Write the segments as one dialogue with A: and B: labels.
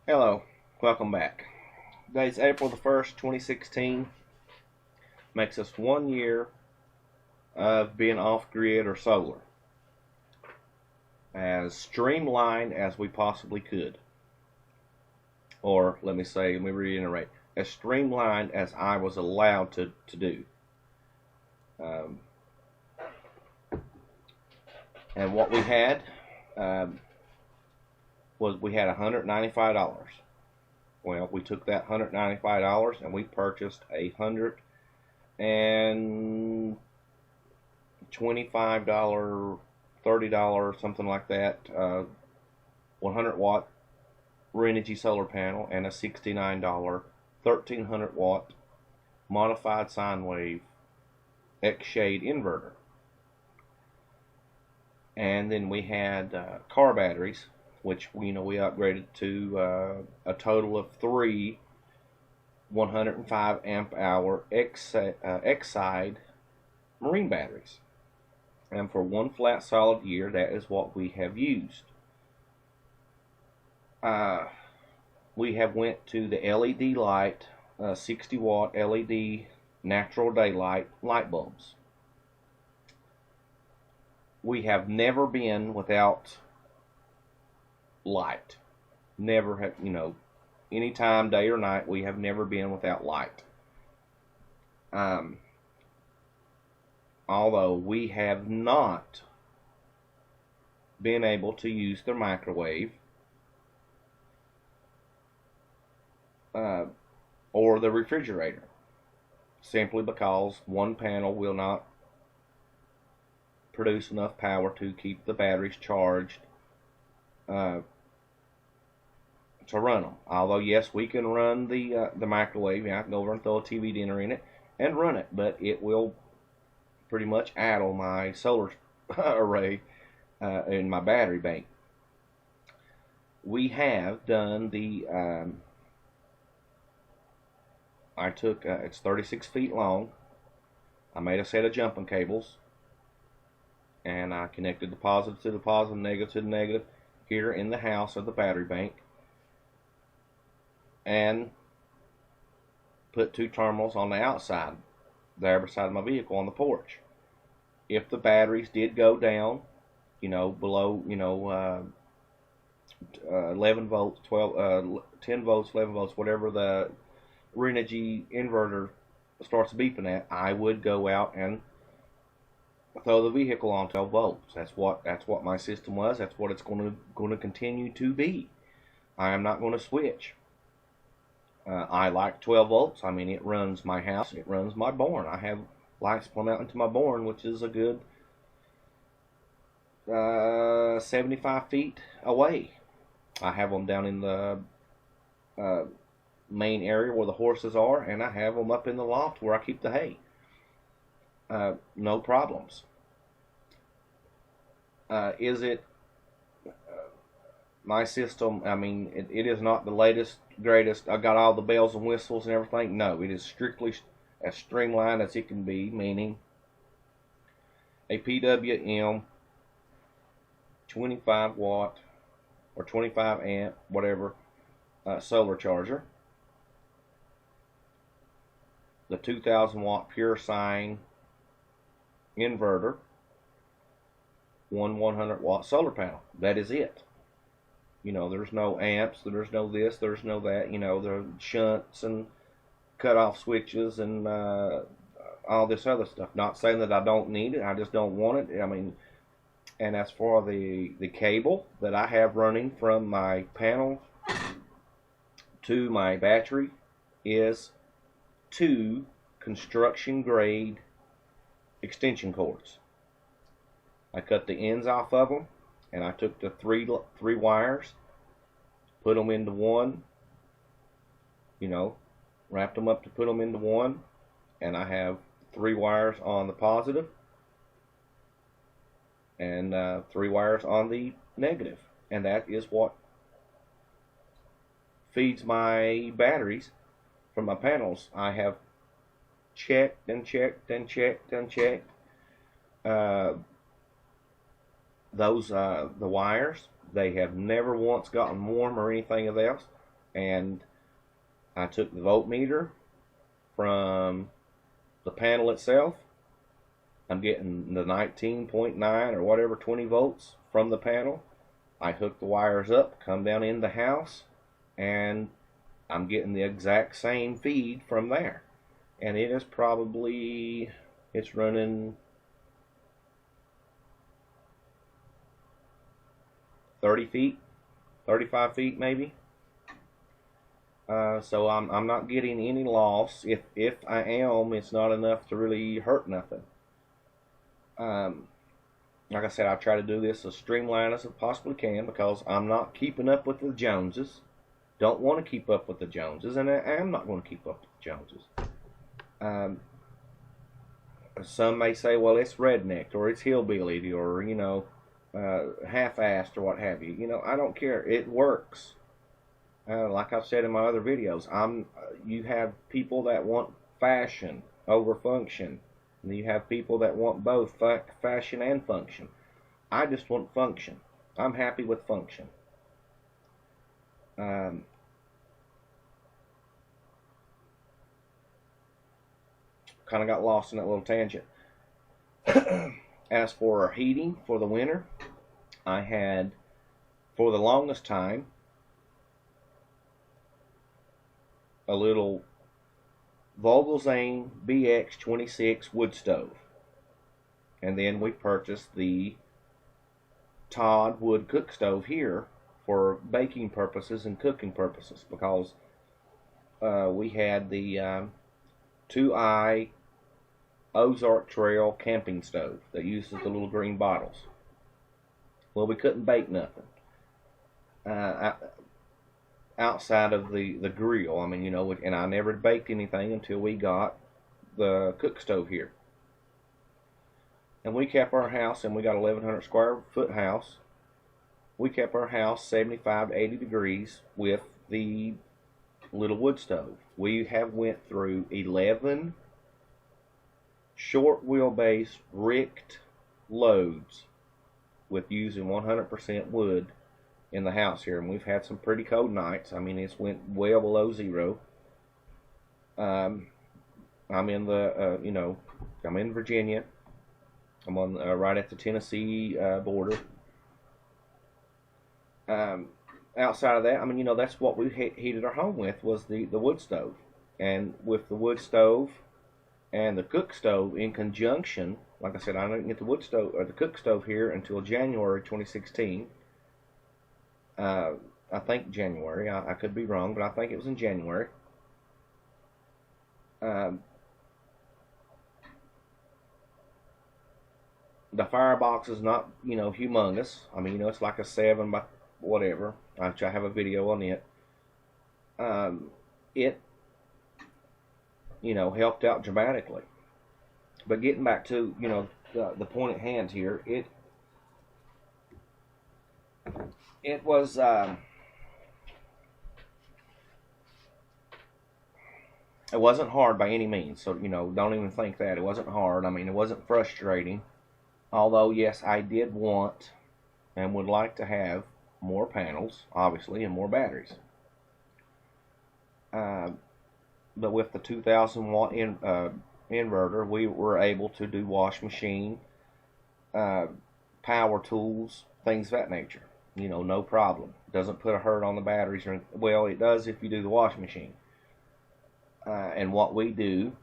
A: Hello, welcome back. Today's April the 1st, 2016. Makes us 1 year of being off grid or solar. As streamlined as we possibly could. Or let me reiterate, as streamlined as I was allowed to do. Um, and what we had was we had $195. Well, we took that $195 and we purchased $125, $30, something like that, 100-watt Renogy solar panel and a $69 1300-watt modified sine wave X-shade inverter. And then we had car batteries, which we upgraded to a total of 3 105 amp hour X-side marine batteries. And for one flat solid year, that is what we have used. We have went to the LED light, 60-watt LED natural daylight light bulbs. We have never been without light. Never have, anytime, day or night, we have never been without light. Although we have not been able to use the microwave or the refrigerator, simply because one panel will not produce enough power to keep the batteries charged to run them. Although yes, we can run the microwave. I can go over and throw a TV dinner in it and run it, but it will pretty much addle my solar array in my battery bank. We have done the I took it's 36 feet long. I made a set of jumping cables and I connected the positive to the positive, negative to the negative here in the house of the battery bank, and put 2 terminals on the outside there beside my vehicle on the porch. If the batteries did go down, below 11 volts, 10 volts, 11 volts, whatever the Renogy inverter starts beeping at, I would go out and throw the vehicle on 12 volts. That's what my system was. That's what it's going to continue to be. I am not going to switch. I like 12 volts. I mean, it runs my house. It runs my barn. I have lights plumb out into my barn, which is a good 75 feet away. I have them down in the main area where the horses are, and I have them up in the loft where I keep the hay. No problems. Is it my system? I mean, it is not the latest, greatest. I got all the bells and whistles and everything. No, it is strictly as streamlined as it can be, meaning a PWM 25 watt or 25 amp, whatever, solar charger, the 2000 watt pure sine inverter, one 100 watt solar panel. That is it. There's no amps, there's no this, there's no that. There are shunts and cutoff switches and all this other stuff. Not saying that I don't need it, I just don't want it. I mean, and as for the cable that I have running from my panel to my battery is 2 construction grade extension cords. I cut the ends off of them, and I took the three wires, put them into one, wrapped them up to put them into one, and I have 3 wires on the positive and 3 wires on the negative, and that is what feeds my batteries from my panels. I have checked and checked and checked and checked the wires. They have never once gotten warm or anything else. and I took the voltmeter from the panel itself. I'm getting the 19.9 or whatever, 20 volts from the panel. I hook the wires up, come down in the house, and I'm getting the exact same feed from there. And it is probably, it's running 30 feet, 35 feet maybe. So I'm not getting any loss. If I am, it's not enough to really hurt nothing. Like I said, I try to do this as streamlined as I possibly can because I'm not keeping up with the Joneses. Don't want to keep up with the Joneses, and I am not going to keep up with the Joneses. Some may say, well, it's rednecked, or it's hillbilly, or, you know, half-assed, or what have you. You know, I don't care. It works. Like I've said in my other videos, you have people that want fashion over function. And you have people that want both fashion and function. I just want function. I'm happy with function. Kind of got lost in that little tangent. As for our heating for the winter, I had, for the longest time, a little Vogelzang BX26 wood stove. And then we purchased the Todd wood cook stove here for baking purposes and cooking purposes, because we had the 2i Ozark Trail camping stove that uses the little green bottles. Well, we couldn't bake nothing outside of the grill. I mean, you know, and I never baked anything until we got the cook stove here. And we kept our house, and we got a 1,100 square foot house. We kept our house 75 to 80 degrees with the little wood stove. We have went through 11 short wheelbase ricked loads with using 100% wood in the house here, and we've had some pretty cold nights. I mean, it's went well below zero. I'm in the you know, I'm in Virginia. I'm on right at the Tennessee border. Outside of that, I mean, you know, that's what we heated our home with, was the wood stove. And with the wood stove and the cook stove in conjunction, like I said, I didn't get the wood stove or the cook stove here until January 2016. I think January. I could be wrong, but I think it was in January. The firebox is not, you know, humongous. I mean, you know, it's like a 7 by whatever. I have a video on it. It, you know, helped out dramatically. But getting back to, you know, the point at hand here, it was it wasn't hard by any means. So, you know, don't even think that. It wasn't hard. I mean, it wasn't frustrating. Although, yes, I did want and would like to have more panels, obviously, and more batteries. But with the 2,000 watt inverter, we were able to do wash machine, power tools, things of that nature. You know, no problem. Doesn't put a hurt on the batteries. Or, well, it does if you do the wash machine. And what we do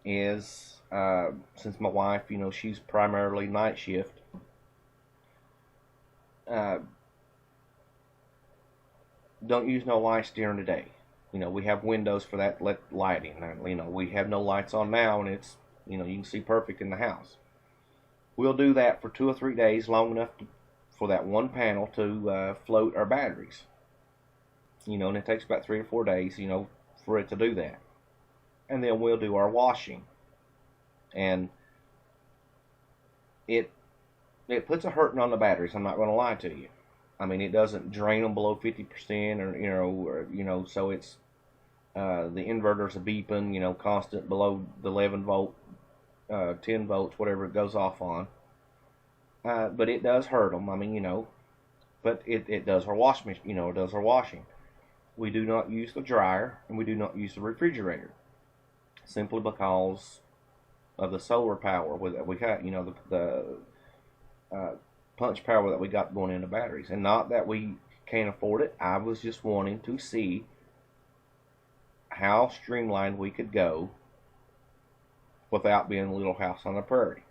A: is, since my wife, you know, she's primarily night shift, don't use no lights during the day. You know, we have windows for that lighting. You know, we have no lights on now, and it's, you know, you can see perfect in the house. We'll do that for 2 or 3 days, long enough for that one panel to float our batteries. You know, and it takes about 3 or 4 days, you know, for it to do that. And then we'll do our washing. And it puts a hurting on the batteries, I'm not going to lie to you. I mean, it doesn't drain them below 50%, or you know, so it's the inverter's a beeping, you know, constant below the 11 volt, 10 volts, whatever it goes off on. But it does hurt them. I mean, you know, but it does our wash machine, you know, it does our washing. we do not use the dryer and we do not use the refrigerator, simply because of the solar power that we got, you know, the punch power that we got going into batteries. And not that we can't afford it. I was just wanting to see how streamlined we could go without being a little house on the prairie.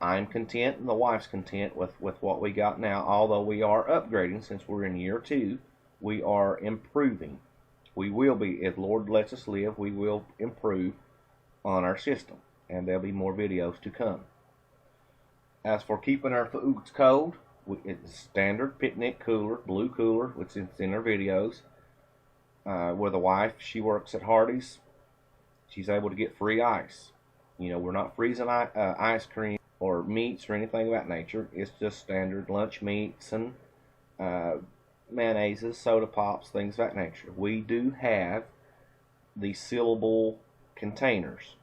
A: I'm content and the wife's content with what we got now, although we are upgrading. Since we're in year 2, we are improving. We will be, if Lord lets us live, we will improve on our system, and there'll be more videos to come. As for keeping our foods cold, it's standard picnic cooler, blue cooler, which is in our videos. Where the wife, she works at Hardee's, she's able to get free ice. You know, we're not freezing ice cream or meats or anything of that nature. It's just standard lunch meats and mayonnaises, soda pops, things of that nature. We do have the sealable containers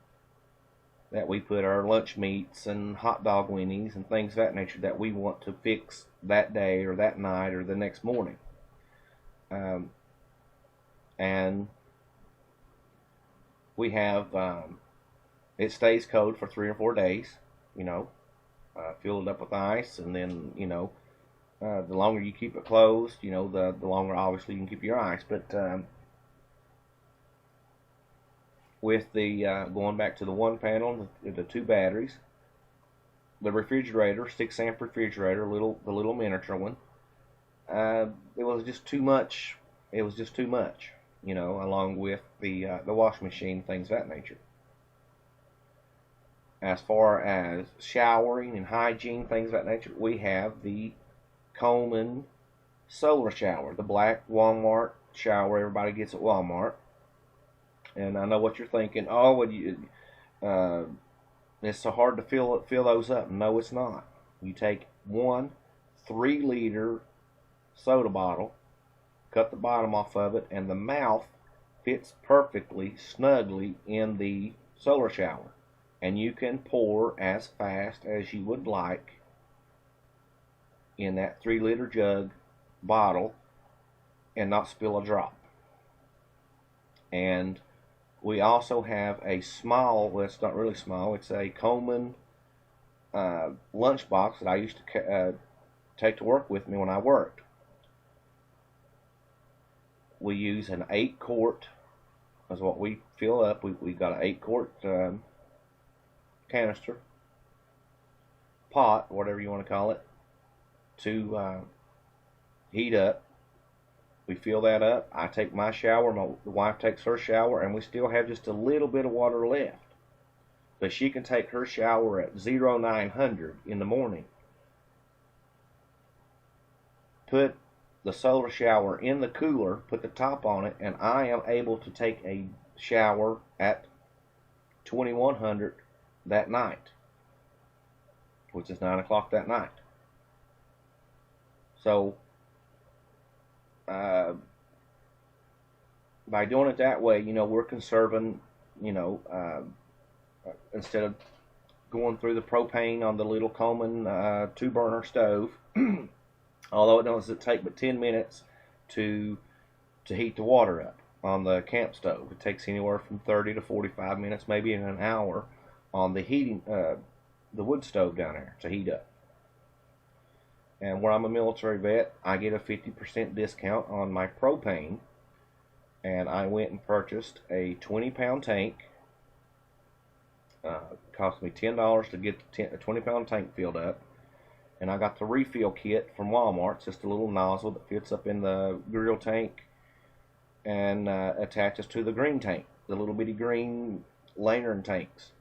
A: that we put our lunch meats and hot dog weenies and things of that nature that we want to fix that day or that night or the next morning. And we have, it stays cold for 3 or 4 days, you know, fill it up with ice, and then, you know, the longer you keep it closed, you know, the longer obviously you can keep your ice. But with the going back to the one panel, the 2 batteries, the refrigerator, 6 amp refrigerator, the little miniature one, it was just too much. It was just too much, you know, along with the washing machine, things of that nature. As far as showering and hygiene, things of that nature, we have the Coleman solar shower, the black Walmart shower everybody gets at Walmart. And I know what you're thinking. Oh, well, it's so hard to fill those up. No, it's not. You take one 3-liter soda bottle, cut the bottom off of it, and the mouth fits perfectly, snugly in the solar shower. And you can pour as fast as you would like in that 3-liter jug bottle and not spill a drop. And we also have a small, well, it's not really small, it's a Coleman lunchbox that I used to take to work with me when I worked. We use an 8-quart, that's what we fill up. We got an 8-quart canister, pot, whatever you want to call it, to heat up. We fill that up. I take my shower, the wife takes her shower, and we still have just a little bit of water left. But she can take her shower at 0900 in the morning, put the solar shower in the cooler, put the top on it, and I am able to take a shower at 2100 that night, which is 9 o'clock that night. So by doing it that way, you know, we're conserving, you know, instead of going through the propane on the little Coleman 2-burner stove, although it doesn't take but 10 minutes to heat the water up on the camp stove. It takes anywhere from 30 to 45 minutes, maybe even an hour on the heating, the wood stove down there to heat up. And where I'm a military vet, I get a 50% discount on my propane. And I went and purchased a 20-pound tank. It cost me $10 to get a 20-pound tank filled up. And I got the refill kit from Walmart. It's just a little nozzle that fits up in the grill tank and attaches to the green tank, the little bitty green lantern tanks.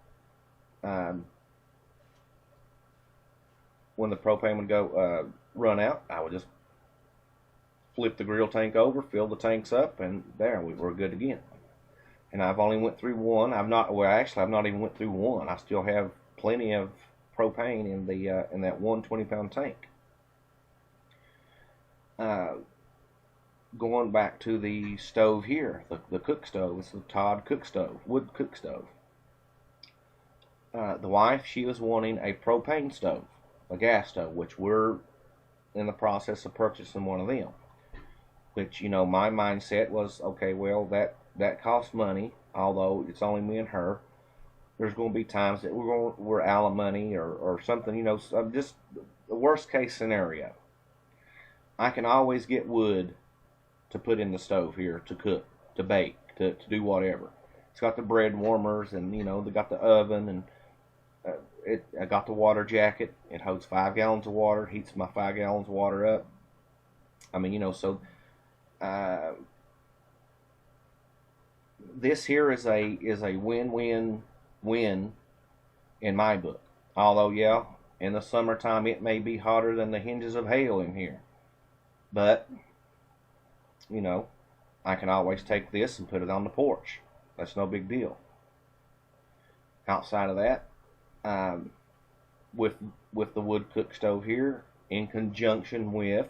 A: When the propane would go run out, I would just flip the grill tank over, fill the tanks up, and there we were good again. And I've only went through one. I've not even went through one. I still have plenty of propane in the in that 120-pound tank. Going back to the stove here, the cook stove. It's the Todd cook stove, wood cook stove. The wife, she was wanting a propane stove, a gas stove, which we're in the process of purchasing one of them. which, you know, my mindset was, okay, well, that costs money, although it's only me and her. There's going to be times that we're out of money or something, you know, just the worst case scenario. I can always get wood to put in the stove here to cook, to bake, to do whatever. It's got the bread warmers, and, you know, they got the oven, and I got the water jacket. It holds 5 gallons of water, heats my 5 gallons of water up. I mean, you know, so this here is a win-win-win in my book. Although, yeah, in the summertime it may be hotter than the hinges of hell in here, but, you know, I can always take this and put it on the porch. That's no big deal. Outside of that, with the wood cook stove here, in conjunction with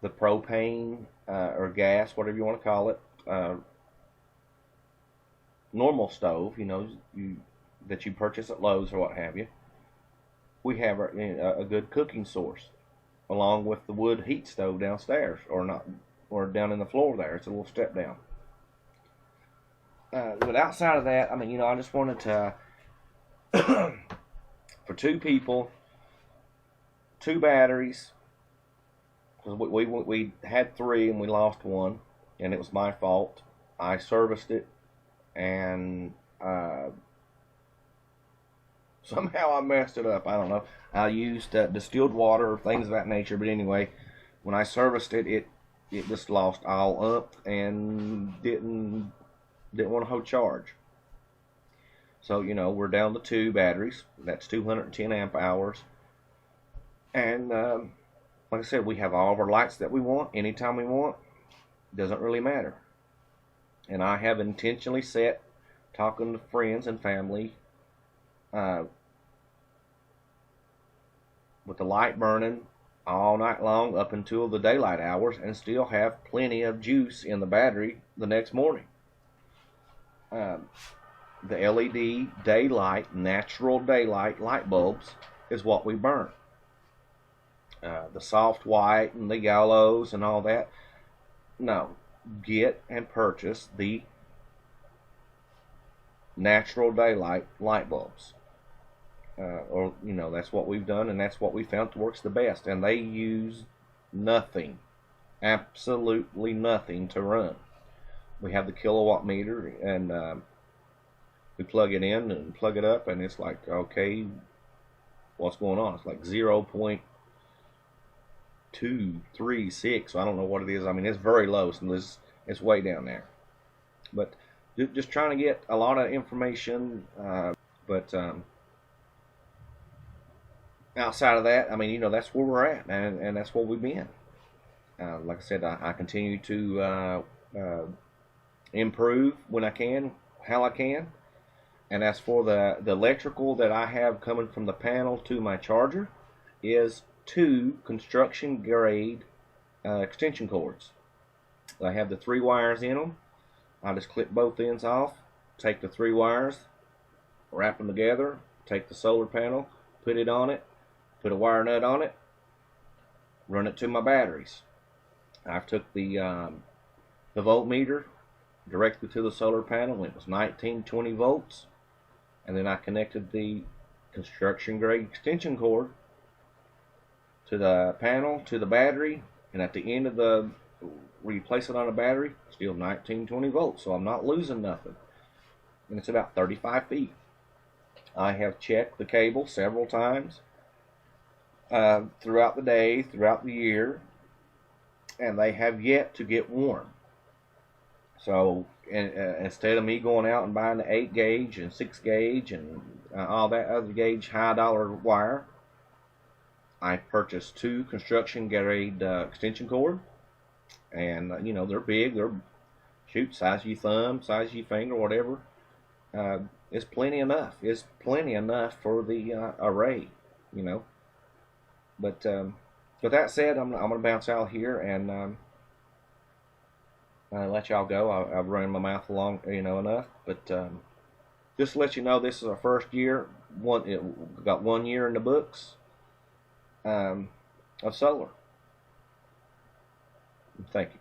A: the propane or gas, whatever you want to call it, normal stove, you know, that you purchase at Lowe's or what have you, we have a good cooking source, along with the wood heat stove downstairs, or down in the floor there. It's a little step down. But outside of that, I mean, you know, I just wanted to, for 2 people, 2 batteries, because we had 3 and we lost 1, and it was my fault. I serviced it, and somehow I messed it up. I don't know. I used distilled water, things of that nature. But anyway, when I serviced it, it just lost all up and didn't want to hold charge. So, you know, we're down to 2 batteries. That's 210 amp hours. And like I said, we have all of our lights that we want anytime we want. Doesn't really matter. And I have intentionally set, talking to friends and family, with the light burning all night long up until the daylight hours, and still have plenty of juice in the battery the next morning. The LED daylight, natural daylight light bulbs is what we burn. The soft white and the yellows and all that, no. Get and purchase the natural daylight light bulbs. Or, you know, that's what we've done, and that's what we found works the best. And they use nothing, absolutely nothing to run. We have the kilowatt meter, and we plug it in and plug it up, and it's like, okay, what's going on? It's like 0.236. So I don't know what it is. I mean, it's very low, so it's way down there. But just trying to get a lot of information. But outside of that, I mean, you know, that's where we're at, and that's where we've been. Like I said, I continue to improve when I can, how I can. And as for the electrical that I have coming from the panel to my charger, is 2 construction grade extension cords. I have the 3 wires in them. I just clip both ends off, take the 3 wires, wrap them together, take the solar panel, put it on it, put a wire nut on it, run it to my batteries. I've took the voltmeter directly to the solar panel. It was 1920 volts, and then I connected the construction grade extension cord to the panel, to the battery, and at the end of the, where you place it on a battery, still 1920 volts, so I'm not losing nothing. And it's about 35 feet. I have checked the cable several times throughout the day, throughout the year, and they have yet to get warm. So instead of me going out and buying the 8 gauge and 6 gauge and all that other gauge high dollar wire, I purchased 2 construction grade extension cord, and you know, they're big. They're size of your thumb, size of your finger, whatever. It's plenty enough. It's plenty enough for the array, you know. But with that said, I'm gonna bounce out here and let y'all go. I've run my mouth along, you know, enough. But just to let you know, this is our first year. Got 1 year in the books of solar. Thank you.